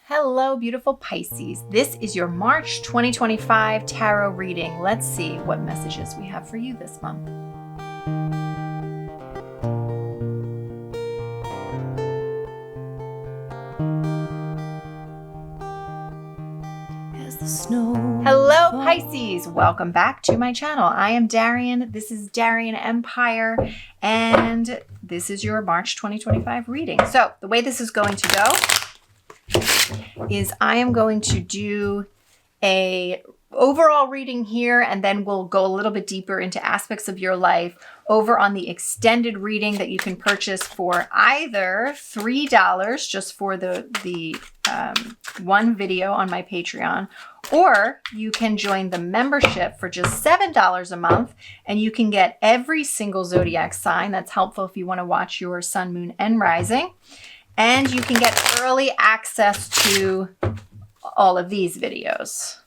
Hello, beautiful Pisces. This is your March 2025 tarot reading. Let's see what messages we have for you this month. As the snow. Hello, Pisces. Welcome back to my channel. I am Darienne. This is Darienne Empire, and this is your March 2025 reading. So the way this is going to go is I am going to do a overall reading here, and then we'll go a little bit deeper into aspects of your life over on the extended reading that you can purchase for either $3 just for the one video on my Patreon, or you can join the membership for just $7 a month, and you can get every single zodiac sign. That's helpful if you want to watch your sun, moon, and rising. And you can get early access to all of these videos.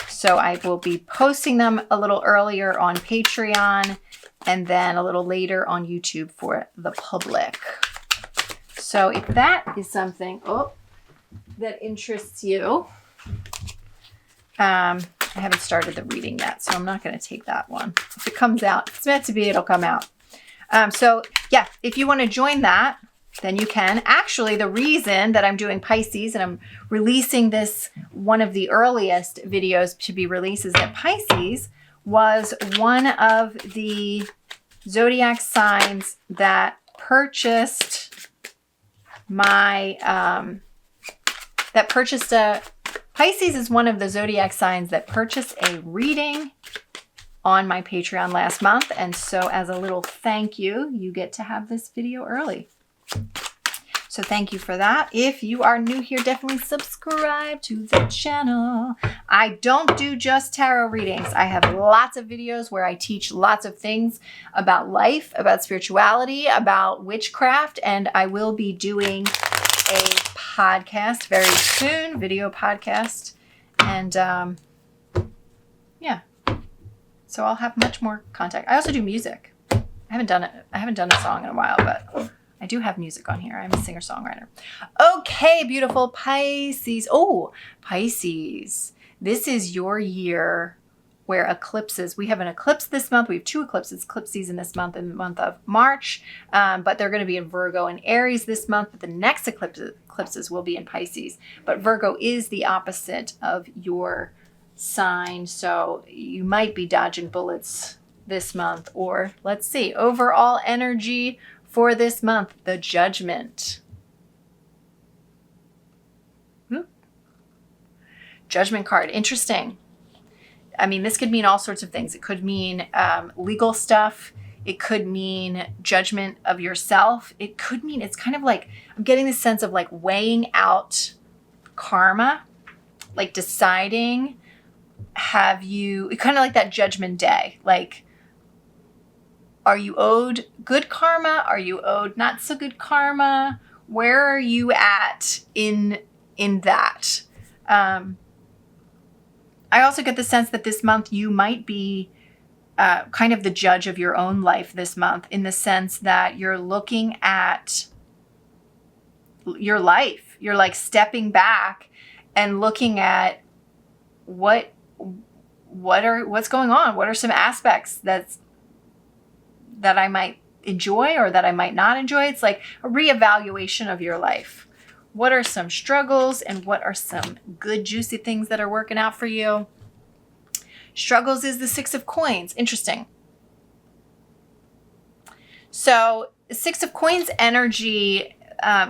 So I will be posting them a little earlier on Patreon and then a little later on YouTube for the public. So if that is something that interests you, I haven't started the reading yet, so I'm not going to take that one. If it comes out, if it's meant to be, it'll come out. So yeah, if you want to join that, then you can. Actually, the reason that I'm doing Pisces and I'm releasing this, one of the earliest videos to be released, is that Pisces was one of the zodiac signs that purchased Pisces is one of the zodiac signs that purchased a reading on my Patreon last month. And so as a little thank you, you get to have this video early. So thank you for that. If you are new here, definitely subscribe to the channel. I don't do just tarot readings. I have lots of videos where I teach lots of things about life, about spirituality, about witchcraft, and I will be doing a podcast very soon, video podcast. And yeah, so I'll have much more content. I also do music. I haven't done a song in a while, but I do have music on here. I'm a singer-songwriter. Okay, beautiful Pisces. Oh, Pisces. This is your year where eclipses. We have an eclipse this month. We have two eclipses, eclipse season this month in the month of March. But they're going to be in Virgo and Aries this month. But the next eclipses will be in Pisces. But Virgo is the opposite of your sign. So you might be dodging bullets this month. Or let's see, overall energy for this month, the Judgment. Judgment card, interesting. I mean, this could mean all sorts of things. It could mean legal stuff. It could mean judgment of yourself. It could mean, it's kind of like, I'm getting this sense of like weighing out karma, like deciding, it's kind of like that judgment day. Like, are you owed good karma? Are you owed not so good karma? Where are you at in that? I also get the sense that this month you might be kind of the judge of your own life this month, in the sense that you're looking at your life. You're like stepping back and looking at what's going on. What are some aspects that I might enjoy or that I might not enjoy? It's like a reevaluation of your life. What are some struggles and what are some good, juicy things that are working out for you? Struggles is the Six of Coins. Interesting. So the Six of Coins energy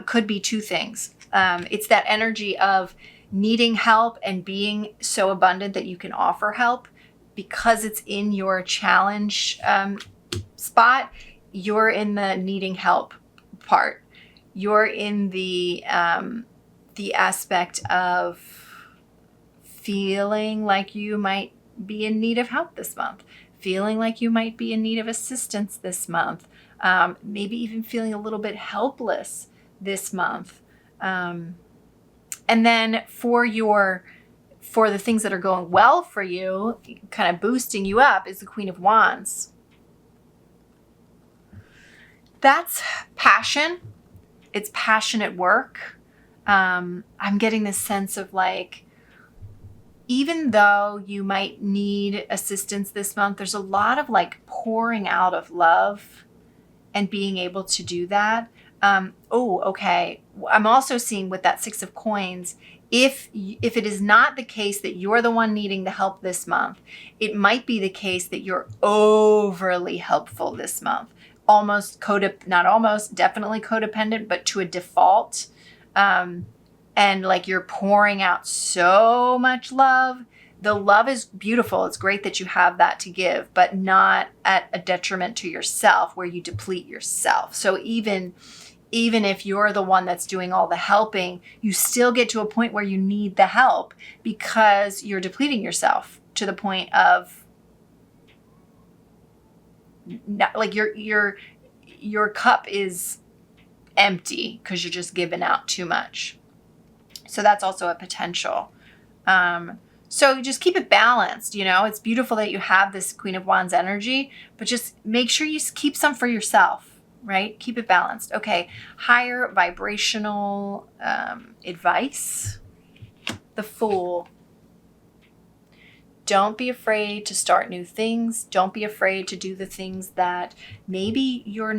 could be two things. It's that energy of needing help and being so abundant that you can offer help because it's in your challenge spot. You're in the needing help part. You're in the aspect of feeling like you might be in need of help this month, feeling like you might be in need of assistance this month, maybe even feeling a little bit helpless this month. And then for the things that are going well for you, kind of boosting you up, is the Queen of Wands. That's passion. It's passionate work. I'm getting this sense of like, even though you might need assistance this month, there's a lot of like pouring out of love and being able to do that. Okay. I'm also seeing with that 6 of coins, if it is not the case that you're the one needing the help this month, it might be the case that you're overly helpful this month. Definitely codependent, but to a default. And like you're pouring out so much love. The love is beautiful. It's great that you have that to give, but not at a detriment to yourself where you deplete yourself. So even if you're the one that's doing all the helping, you still get to a point where you need the help because you're depleting yourself to the point of not, like your cup is empty because you're just giving out too much. So that's also a potential. So just keep it balanced. It's beautiful that you have this Queen of Wands energy, but just make sure you keep some for yourself, right? Keep it balanced. Okay. Higher vibrational advice. The Fool. Don't be afraid to start new things. Don't be afraid to do the things that maybe you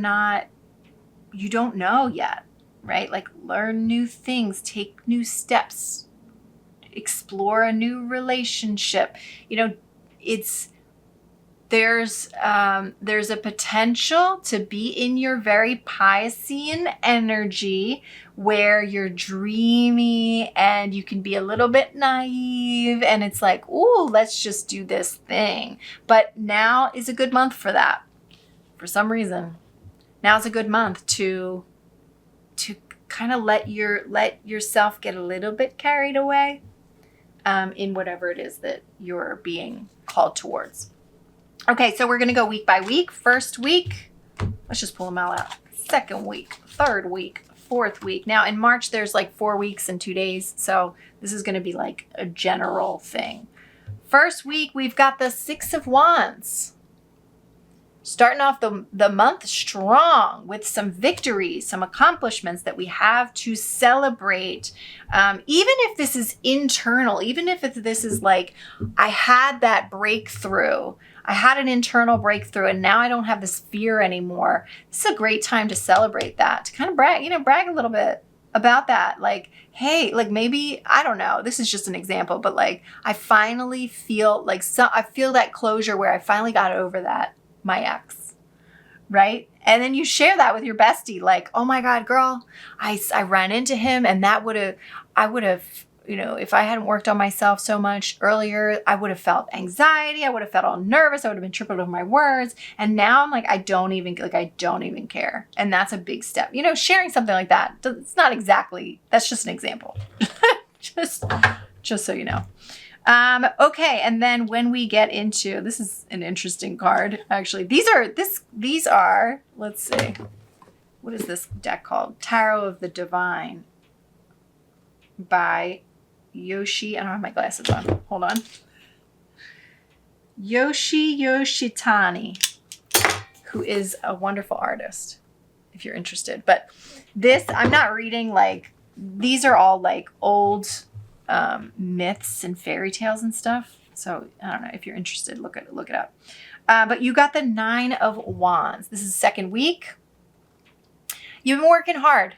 don't know yet. Right? Like learn new things, take new steps, explore a new relationship. There's a potential to be in your very Piscean energy where you're dreamy and you can be a little bit naive and it's like, ooh, let's just do this thing. But now is a good month for that. For some reason, now is a good month to kind of let yourself get a little bit carried away in whatever it is that you're being called towards. Okay, so we're going to go week by week. First week, let's just pull them all out. Second week, third week, fourth week. Now in March, there's like 4 weeks and 2 days. So this is going to be like a general thing. First week, we've got the 6 of Wands. Starting off the month strong with some victories, some accomplishments that we have to celebrate. Even if this is internal, even if this is like, I had that breakthrough, I had an internal breakthrough and now I don't have this fear anymore. This is a great time to celebrate that, to kind of brag a little bit about that. Like, hey, like maybe, I don't know, this is just an example, but like, I finally feel like, I feel that closure where I finally got over that. My ex, right? And then you share that with your bestie, like, oh my God, girl, I ran into him and I would have, if I hadn't worked on myself so much earlier, I would have felt anxiety. I would have felt all nervous. I would have been tripping over my words. And now I'm like, I don't even care. And that's a big step. Sharing something like that, it's not exactly, that's just an example. just so you know. Okay, and then when we get into, this is an interesting card, actually. These are, let's see, what is this deck called? Tarot of the Divine by Yoshi. I don't have my glasses on. Hold on. Yoshitani, who is a wonderful artist, if you're interested. But this, I'm not reading like, these are all like old myths and fairy tales and stuff. So I don't know if you're interested, look it up. But you got the 9 of Wands. This is second week. You've been working hard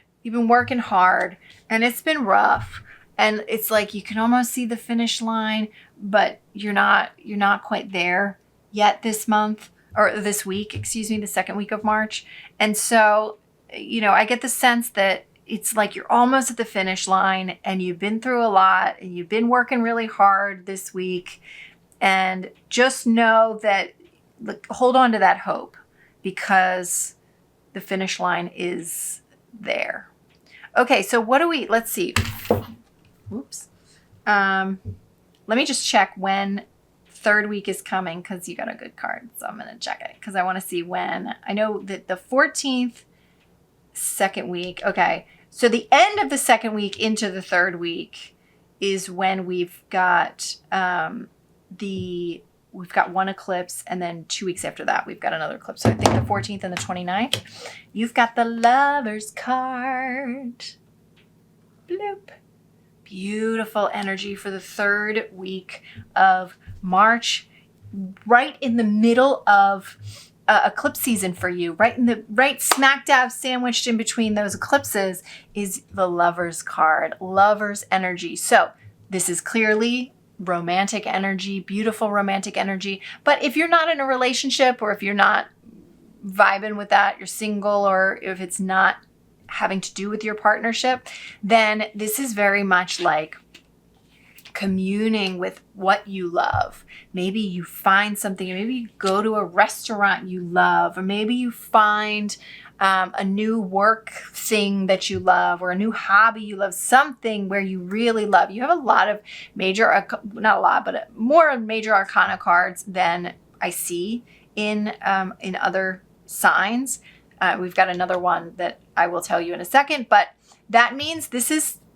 and it's been rough. And it's like, you can almost see the finish line, but you're not quite there yet this month or this week, the second week of March. And so, I get the sense that it's like you're almost at the finish line and you've been through a lot and you've been working really hard this week. And just know that, hold on to that hope because the finish line is there. Okay, so let's see. Whoops. Let me just check when third week is coming because you got a good card. So I'm going to check it because I want to see when. I know that the 14th, second week. Okay. So the end of the second week into the third week is when we've got we've got one eclipse, and then 2 weeks after that we've got another eclipse. So I think the 14th and the 29th. You've got the Lover's card. Bloop. Beautiful energy for the 3rd week of March, right in the middle of eclipse season for you. Right smack dab sandwiched in between those eclipses is the Lover's card, Lover's energy. So this is clearly romantic energy, beautiful romantic energy. But if you're not in a relationship, or if you're not vibing with that, you're single, or if it's not having to do with your partnership, then this is very much like communing with what you love. Maybe you find something, maybe you go to a restaurant you love, or maybe you find a new work thing that you love, or a new hobby you love, something where you really love. You have a lot of not a lot, but more major arcana cards than I see in other signs. We've got another one that I will tell you in a second, but that means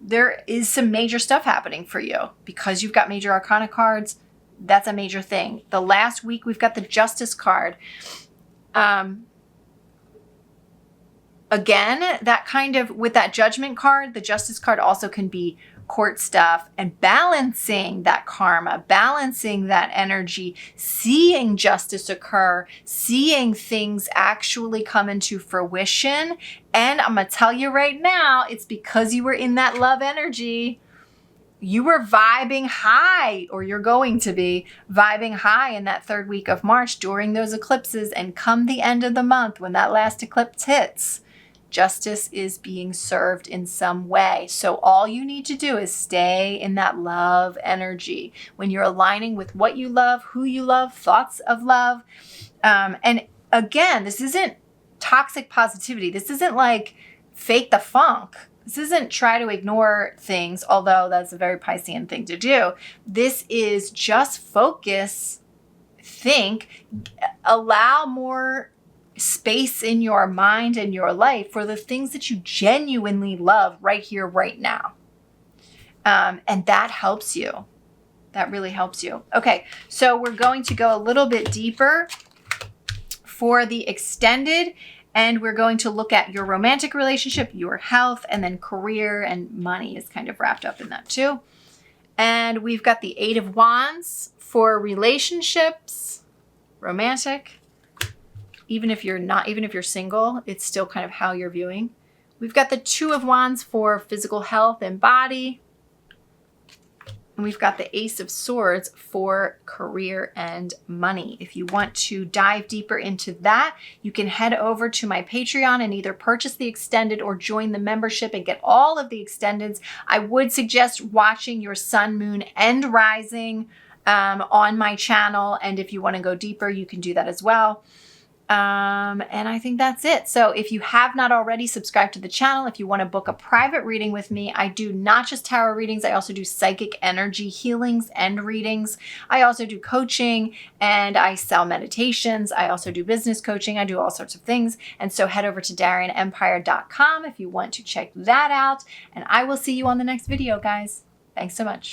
there is some major stuff happening for you because you've got major arcana cards. That's a major thing. The last week we've got the Justice card. Again, that kind of, with that Judgment card, the Justice card also can be court stuff and balancing that karma, balancing that energy, seeing justice occur, seeing things actually come into fruition. And I'm going to tell you right now, it's because you were in that love energy. You were vibing high, or you're going to be vibing high in that 3rd week of March during those eclipses. And come the end of the month, when that last eclipse hits, justice is being served in some way. So all you need to do is stay in that love energy. When you're aligning with what you love, who you love, thoughts of love. And again, this isn't toxic positivity. This isn't like fake the funk. This isn't try to ignore things, although that's a very Piscean thing to do. This is just focus, think, allow more space in your mind and your life for the things that you genuinely love right here, right now. And that helps you. That really helps you. Okay, so we're going to go a little bit deeper for the extended, and we're going to look at your romantic relationship, your health, and then career, and money is kind of wrapped up in that too. And we've got the 8 of Wands for relationships, romantic. Even if you're single, it's still kind of how you're viewing. We've got the 2 of Wands for physical health and body. And we've got the Ace of Swords for career and money. If you want to dive deeper into that, you can head over to my Patreon and either purchase the extended or join the membership and get all of the extendeds. I would suggest watching your sun, moon, and rising on my channel. And if you want to go deeper, you can do that as well. And I think that's it. So if you have not already, subscribed to the channel. If you want to book a private reading with me, I do not just tarot readings. I also do psychic energy healings and readings. I also do coaching, and I sell meditations. I also do business coaching. I do all sorts of things. And so head over to DarienneEmpire.com if you want to check that out. And I will see you on the next video, guys. Thanks so much.